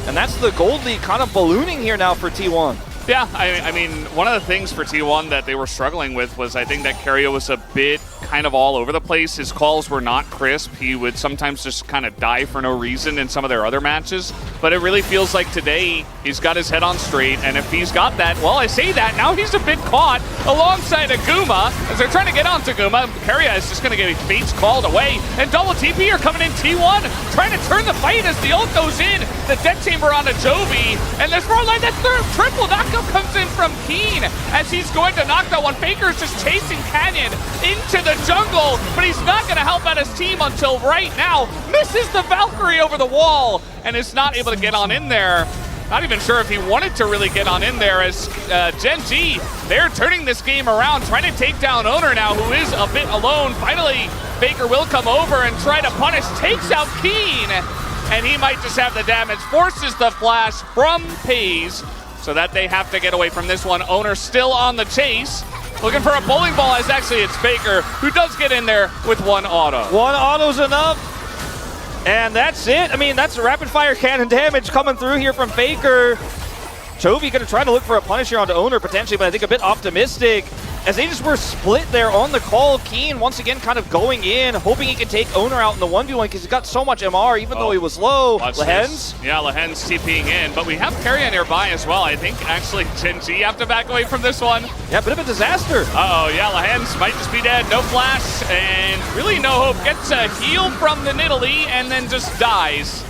[SPEAKER 1] and that's the gold lead kind of ballooning here now for T1.
[SPEAKER 2] Yeah, I mean, one of the things for T1 that they were struggling with was I think that Keria was a bit kind of all over the place. His calls were not crisp. He would sometimes just kind of die for no reason in some of their other matches. But it really feels like today he's got his head on straight, and if he's got that, well, I say that, now he's a bit caught alongside Aguma as they're trying to get onto Aguma. Keria is just going to get Fates called away, and double TP are coming in. T1 trying to turn the fight as the ult goes in. The death chamber onto Chovy, and this front line, that third triple knockup comes in from Keen as he's going to knock that one. Faker's just chasing Canyon into the jungle, but he's not going to help out his team until right now. Misses the Valkyrie over the wall and is not able to get on in there. Not even sure if he wanted to really get on in there as GENG, they're turning this game around, trying to take down Owner now, who is a bit alone. Finally, Faker will come over and try to punish, takes out Keen, and he might just have the damage, forces the flash from Pays, so that they have to get away from this one. Owner still on the chase, looking for a bowling ball, as actually it's Faker who does get in there with 1 auto.
[SPEAKER 1] 1 auto's enough, and that's it. I mean, that's rapid fire cannon damage coming through here from Faker. Chovy gonna try to look for a punish here onto Owner potentially, but I think a bit optimistic. as they just were split there on the call. Keen once again kind of going in, hoping he could take Owner out in the 1v1 because he's got so much MR, even though he was low. Lehens?
[SPEAKER 2] Yeah, Lehens TPing in, but we have Carrier nearby as well. I think actually GENG have to back away from this one.
[SPEAKER 1] Yeah, bit of a disaster.
[SPEAKER 2] Uh-oh, yeah, Lehens might just be dead. No flash, and really no hope. Gets a heal from the Nidalee, and then just dies.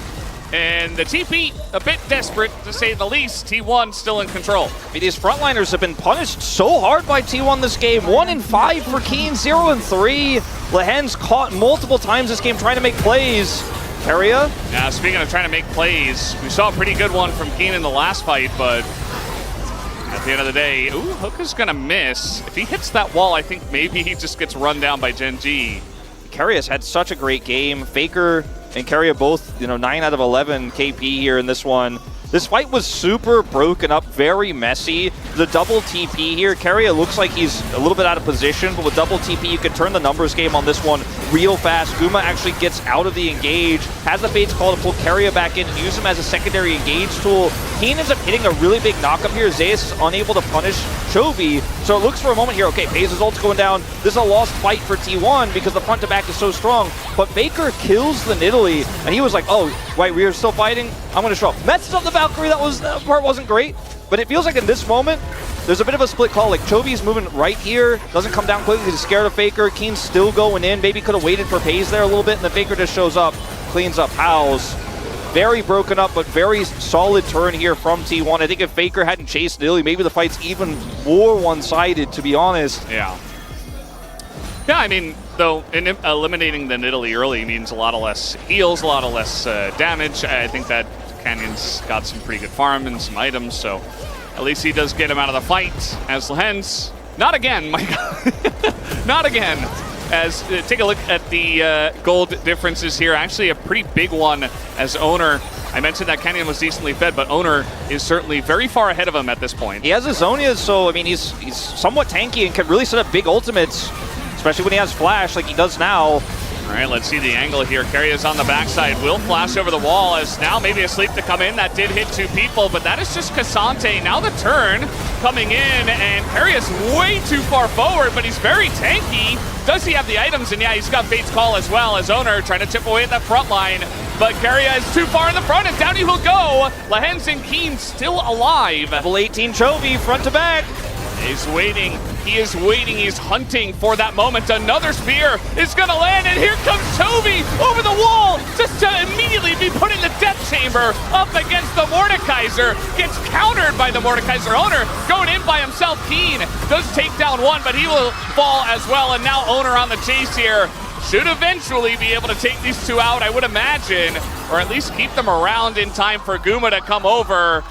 [SPEAKER 2] And the TP, a bit desperate, to say the least. T1 still in control.
[SPEAKER 1] I mean, these frontliners have been punished so hard by T1 this game. 1 in 5 for Keen, 0 in 3. Lehens caught multiple times this game trying to make plays. Keria?
[SPEAKER 2] Yeah, speaking of trying to make plays, we saw a pretty good one from Keen in the last fight, but at the end of the day, ooh, Hook is gonna miss. If he hits that wall, I think maybe he just gets run down by GENG.
[SPEAKER 1] Keria's had such a great game. Faker and Keria both, 9 out of 11 KP here in this one. This fight was super broken up, very messy. The double TP here, Keria looks like he's a little bit out of position, but with double TP, you can turn the numbers game on this one real fast. Guma actually gets out of the engage, has the Fates call to pull Keria back in and use him as a secondary engage tool. Keen ends up hitting a really big knockup here. Zeus is unable to punish Chovy, so it looks for a moment here, okay, FaZe's ult's going down. This is a lost fight for T1 because the front to back is so strong, but Faker kills the Nidalee, and he was like, oh, wait, we are still fighting? I'm gonna show up. Messes up the Valkyrie, that part wasn't great, but it feels like in this moment, there's a bit of a split call. Like, Chovy's moving right here, doesn't come down quickly, he's scared of Faker. Keen's still going in, maybe could have waited for FaZe there a little bit, and then Faker just shows up, cleans up house. Very broken up, but very solid turn here from T1. I think if Faker hadn't chased Nidalee, maybe the fight's even more one-sided, to be honest.
[SPEAKER 2] Yeah. Yeah, I mean, though, eliminating the Nidalee early means a lot of less heals, a lot of less damage. I think that Canyon's got some pretty good farm and some items, so at least he does get him out of the fight. As Lehens, not again, my God, not again. As take a look at the gold differences here. Actually, a pretty big one as Owner. I mentioned that Canyon was decently fed, but Owner is certainly very far ahead of him at this point.
[SPEAKER 1] He has his Zonias, so I mean, he's somewhat tanky and can really set up big ultimates, especially when he has flash like he does now.
[SPEAKER 2] All right, let's see the angle here. Keria on the backside, will flash over the wall as now maybe a sleep to come in. That did hit 2 people, but that is just Cassante. Now the turn coming in, and Keria's way too far forward, but he's very tanky. Does he have the items? And yeah, he's got Fate's call as well as Owner trying to chip away at that front line. But Keria is too far in the front, and down he will go. Lehens and Keen still alive.
[SPEAKER 1] Level 18 Chovy, front to back.
[SPEAKER 2] He's waiting. He is waiting. He's hunting for that moment. Another spear is going to land, and here comes Chovy over the wall just to immediately be put in the death chamber up against the Mordekaiser. Gets countered by the Mordekaiser. Owner going in by himself. Keen does take down one, but he will fall as well, and now Owner on the chase here. Should eventually be able to take these two out, I would imagine, or at least keep them around in time for Guma to come over.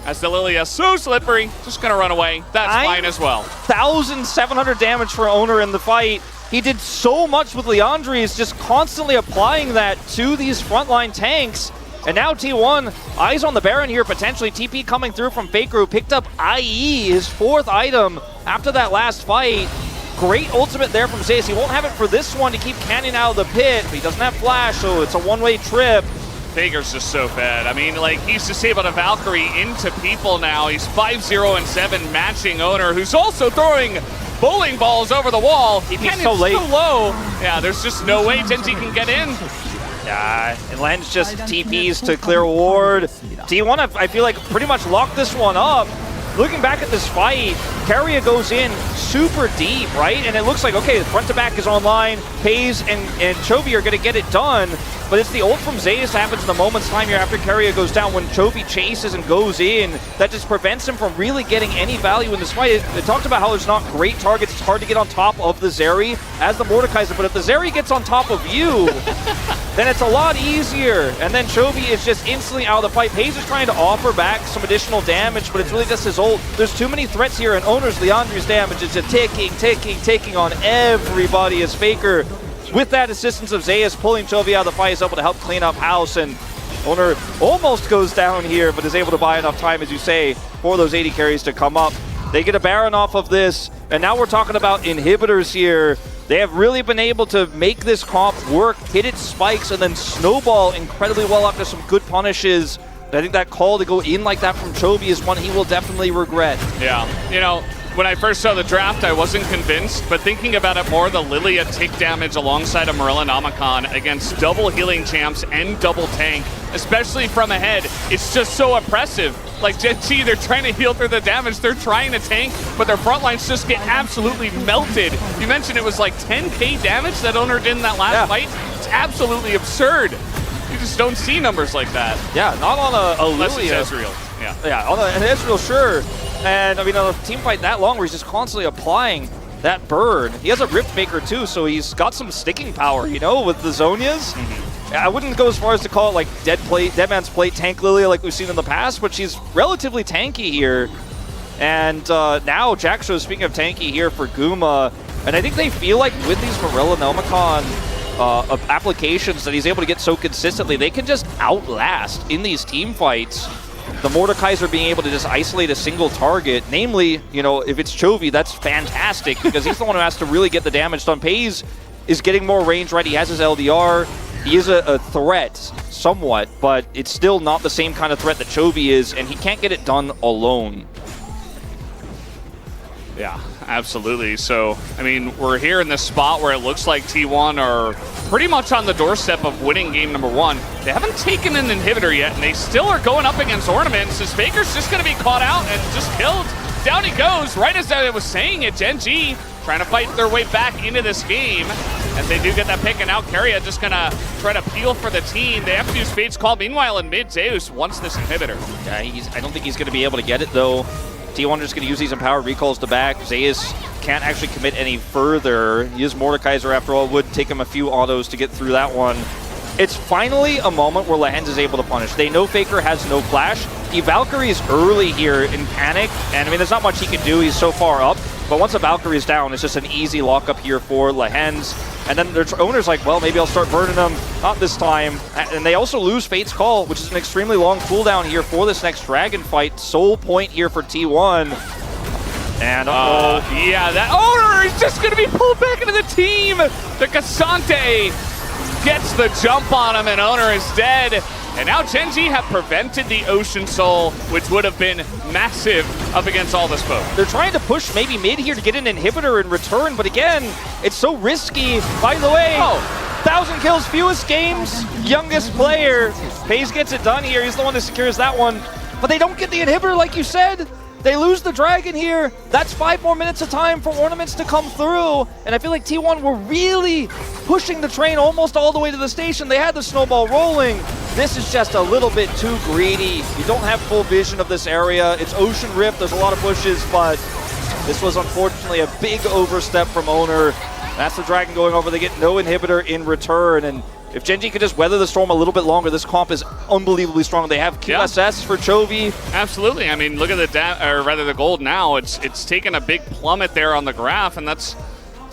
[SPEAKER 2] As the Lilia so slippery, just gonna run away. That's fine as well.
[SPEAKER 1] 1,700 damage for Owner in the fight. He did so much with Leandri's, just constantly applying that to these frontline tanks. And now T1, eyes on the Baron here, potentially. TP coming through from Faker, who picked up IE, his 4th item after that last fight. Great ultimate there from Zeus. He won't have it for this one to keep Canyon out of the pit, but he doesn't have flash, so it's a one-way trip.
[SPEAKER 2] Faker's just so fed. I mean, like, he's disabled a Valkyrie into people now. He's 5-0-7 matching Owner, who's also throwing bowling balls over the wall.
[SPEAKER 1] He's so late.
[SPEAKER 2] So low. Yeah, there's just no way GENG can get in.
[SPEAKER 1] Yeah, and Lens just TPs to clear ward. T1, I feel like, pretty much locked this one up. Looking back at this fight, Keria goes in super deep, right? And it looks like, okay, the front to back is online. FaZe and Chovy are going to get it done. But it's the ult from Zeus that happens in the moment's time here after Keria goes down. When Chovy chases and goes in, that just prevents him from really getting any value in this fight. It talked about how there's not great targets. It's hard to get on top of the Zeri as the Mordekaiser. But if the Zeri gets on top of you, then it's a lot easier. And then Chovy is just instantly out of the fight. FaZe is trying to offer back some additional damage, but it's really just his ult. There's too many threats here, and Owner's Leandri's damage is just ticking on everybody as Faker, with that assistance of Zeus pulling Chovy out of the fight, is able to help clean up house, and Owner almost goes down here, but is able to buy enough time, as you say, for those 80 carries to come up. They get a Baron off of this, and now we're talking about inhibitors here. They have really been able to make this comp work, hit its spikes, and then snowball incredibly well after some good punishes. I think that call to go in like that from Chovy is one he will definitely regret.
[SPEAKER 2] Yeah, you know, when I first saw the draft, I wasn't convinced, but thinking about it more, the Lilia tick damage alongside a Morellonomicon against double healing champs and double tank, especially from ahead, it's just so impressive. Like GENG, they're trying to heal through the damage, they're trying to tank, but their front lines just get absolutely melted. You mentioned it was like 10k damage that Owner did in that last fight. It's absolutely absurd. You just don't see numbers like that.
[SPEAKER 1] Yeah, not on a
[SPEAKER 2] Unless
[SPEAKER 1] Lilia.
[SPEAKER 2] it's Ezreal.
[SPEAKER 1] Yeah, on an Ezreal, sure. And I mean, a team fight that long where he's just constantly applying that burn. He has a Rift Maker too, so he's got some sticking power, you know, with the Zhonya's. I wouldn't go as far as to call it like Dead Man's Plate tank Lilia like we've seen in the past, but she's relatively tanky here. And now Jaxo, speaking of tanky here for Guma, and I think they feel like with these Morellonomicon applications that he's able to get so consistently, they can just outlast in these team fights the Mordekaiser being able to just isolate a single target. Namely, you know, if it's Chovy, that's fantastic because he's the one who has to really get the damage done. Pays is getting more range, right? He has his LDR. He is a threat somewhat, but it's still not the same kind of threat that Chovy is, and he can't get it done alone.
[SPEAKER 2] Yeah, absolutely. So, I mean, we're here in this spot where it looks like T1 are pretty much on the doorstep of winning game number 1. They haven't taken an inhibitor yet, and they still are going up against Ornaments. As Faker's just going to be caught out and just killed. Down he goes, right as I was saying it. GENG trying to fight their way back into this game. As they do get that pick, and now Keria just going to try to peel for the team. They have to use Fate's Call. Meanwhile, in mid, Zeus wants this inhibitor.
[SPEAKER 1] Yeah, I don't think he's going to be able to get it, though. T1 just going to use these empowered recalls to back. Zeus can't actually commit any further. He is Mordekaiser after all. It would take him a few autos to get through that one. It's finally a moment where Lehends is able to punish. They know Faker has no flash. He Valkyrie's early here in panic, and I mean, there's not much he can do. He's so far up. But once a Valkyrie is down, it's just an easy lockup here for Lehends. And then their owner's like, well, maybe I'll start burning them. Not this time. And they also lose Fate's Call, which is an extremely long cooldown here for this next Dragon fight. Sole point here for T1. And
[SPEAKER 2] yeah, that Owner is just going to be pulled back into the team. The Cassante gets the jump on him, and Owner is dead. And now GENG have prevented the Ocean Soul, which would have been massive up against all this folk.
[SPEAKER 1] They're trying to push maybe mid here to get an inhibitor in return, but again, it's so risky. By the way, 1,000 kills, fewest games, youngest player. Pays gets it done here. He's the one that secures that one. But they don't get the inhibitor like you said. They lose the Dragon here. That's 5 more minutes of time for Ornaments to come through. And I feel like T1 were really pushing the train almost all the way to the station. They had the snowball rolling. This is just a little bit too greedy. You don't have full vision of this area. It's Ocean Rift. There's a lot of bushes, but this was unfortunately a big overstep from Owner. That's the Dragon going over. They get no inhibitor in return. And if GENG could just weather the storm a little bit longer, this comp is unbelievably strong. They have QSS for Chovy.
[SPEAKER 2] Absolutely. I mean, look at the gold now. It's taken a big plummet there on the graph, and it's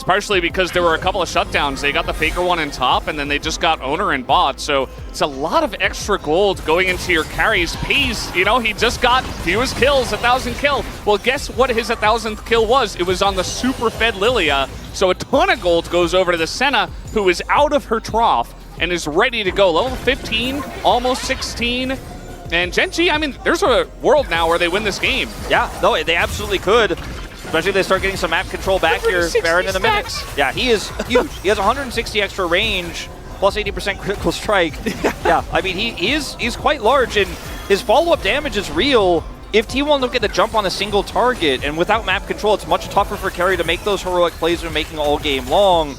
[SPEAKER 2] partially because there were a couple of shutdowns. They got the Faker one in top, and then they just got Owner in bot. So it's a lot of extra gold going into your carries. Pays, you know, he just got fewest kills, 1,000 kill. Well, guess what his 1,000th kill was? It was on the super fed Lilia. So a ton of gold goes over to the Senna, who is out of her trough and is ready to go. Level 15, almost 16. And GENG, I mean, there's a world now where they win this game.
[SPEAKER 1] Yeah, no, they absolutely could. Especially if they start getting some map control back here, Baron in a minute. Yeah, he is huge. He has 160 extra range, plus 80% critical strike. Yeah, I mean, he's quite large, and his follow-up damage is real. If T1 don't get the jump on a single target, and without map control, it's much tougher for Keria to make those heroic plays they're making all game long.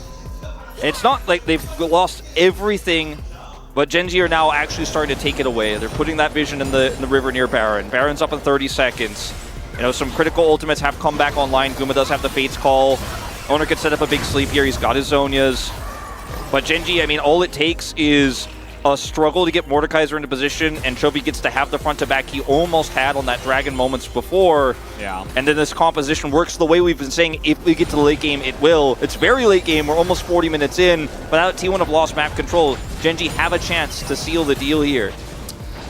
[SPEAKER 1] And it's not like they've lost everything, but GENG are now actually starting to take it away. They're putting that vision in the river near Baron. Baron's up in 30 seconds. You know, some critical ultimates have come back online. Guma does have the Fate's Call. Owner could set up a big sleep here. He's got his Zhonya's. But GENG, I mean, all it takes is a struggle to get Mordekaiser into position, and Chovy gets to have the front to back he almost had on that Dragon moments before. Yeah. And then this composition works the way we've been saying. If we get to the late game, it will. It's very late game. We're almost 40 minutes in. But now that T1 have lost map control, GENG have a chance to seal the deal here.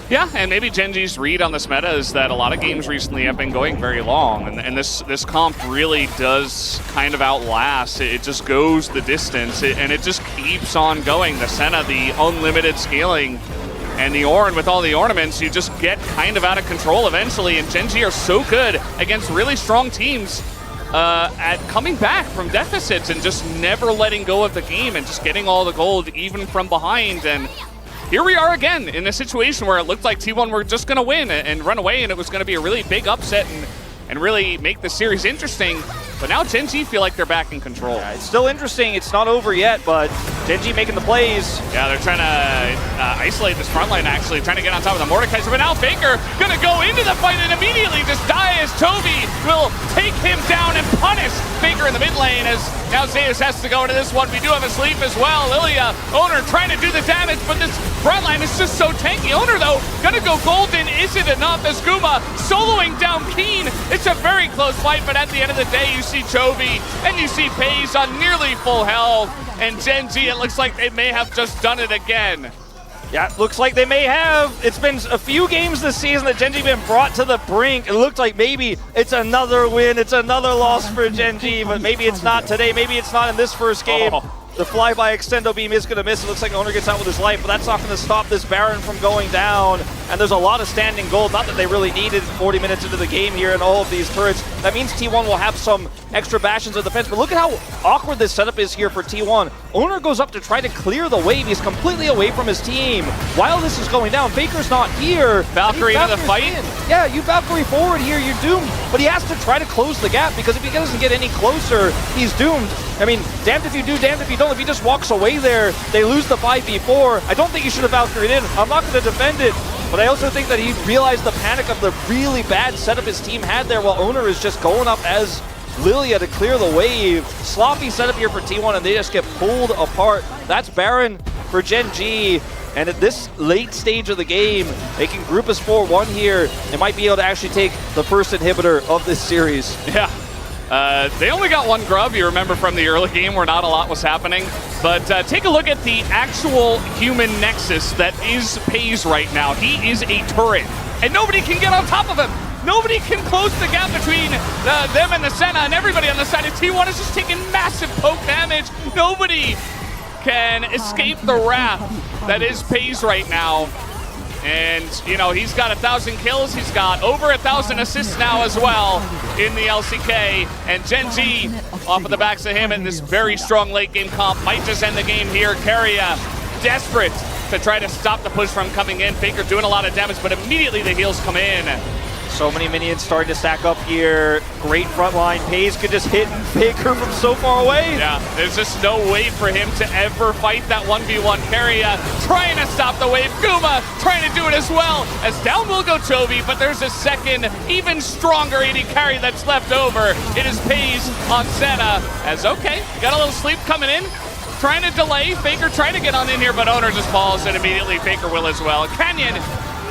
[SPEAKER 2] Yeah, and maybe GENG's read on this meta is that a lot of games recently have been going very long, and this comp really does kind of outlast. It just goes the distance, and it just keeps on going. The Senna, the unlimited scaling, and the Ornn with all the ornaments, you just get kind of out of control eventually, and GENG are so good against really strong teams at coming back from deficits and just never letting go of the game and just getting all the gold even from behind. And here we are again in a situation where it looked like T1 were just going to win and run away, and it was going to be a really big upset and really make the series interesting. But now GENG feel like they're back in control.
[SPEAKER 1] Yeah, it's still interesting. It's not over yet, but GENG making the plays.
[SPEAKER 2] Yeah, they're trying to isolate this front line, actually, trying to get on top of the Mordekaiser. But now Faker going to go into the fight and immediately just die as Toby will take him down and punish Faker in the mid lane, as now Zeus has to go into this one. We do have a sleep as well. Lilia, Owner trying to do the damage, but this front line is just so tanky. Owner, though, going to go golden. Is it enough as Guma soloing down Keen? It's a very close fight, but at the end of the day, you see Chovy and you see FaZe on nearly full health. And GENG, it looks like they may have just done it again.
[SPEAKER 1] Yeah, looks like they may have. It's been a few games this season that GENG been brought to the brink. It looked like maybe it's another win, it's another loss for GENG, but maybe it's not today, maybe it's not in this first game. The flyby extendo beam is going to miss. It looks like Owner gets out with his life, but that's not going to stop this Baron from going down. And there's a lot of standing gold, not that they really needed 40 minutes into the game here in all of these turrets. That means T1 will have some extra bastions of defense, but look at how awkward this setup is here for T1. Owner goes up to try to clear the wave. He's completely away from his team. While this is going down, Faker's not here.
[SPEAKER 2] Valkyrie into the fight?
[SPEAKER 1] Yeah, you Valkyrie forward here, you're doomed. But he has to try to close the gap, because if he doesn't get any closer, he's doomed. I mean, damned if you do, damned if you don't. If he just walks away there, they lose the 5v4. I don't think he should have Valkyried in. I'm not going to defend it. But I also think that he realized the panic of the really bad setup his team had there, while Owner is just going up as Lilia to clear the wave. Sloppy setup here for T1, and they just get pulled apart. That's Baron for GENG. And at this late stage of the game, they can group as 4-1 here. They might be able to actually take the first inhibitor of this series.
[SPEAKER 2] Yeah. They only got one grub, you remember from the early game where not a lot was happening. But take a look at the actual human nexus that is FaZe right now. He is a turret, and nobody can get on top of him. Nobody can close the gap between them and the Senna, and everybody on the side of T1 is just taking massive poke damage. Nobody can escape the wrath that is FaZe right now. And, you know, he's got 1,000 kills. He's got over 1,000 assists now as well in the LCK. And GENG, off of the backs of him in this very strong late game comp, might just end the game here. Keria, desperate to try to stop the push from coming in. Faker doing a lot of damage, but immediately the heals come in.
[SPEAKER 1] So many minions starting to stack up here. Great front line. FaZe could just hit Faker from so far away.
[SPEAKER 2] Yeah, there's just no way for him to ever fight that 1v1. Keria trying to stop the wave. Guma trying to do it as well. As down will go Chovy, but there's a second, even stronger AD carry that's left over. It is FaZe on Senna. As okay, got a little sleep coming in. Trying to delay. Faker trying to get on in here, but Owner just falls, and immediately Faker will as well. Canyon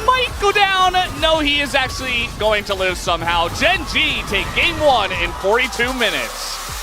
[SPEAKER 2] might go down. No, he is actually going to live somehow. GENG take game 1 in 42 minutes.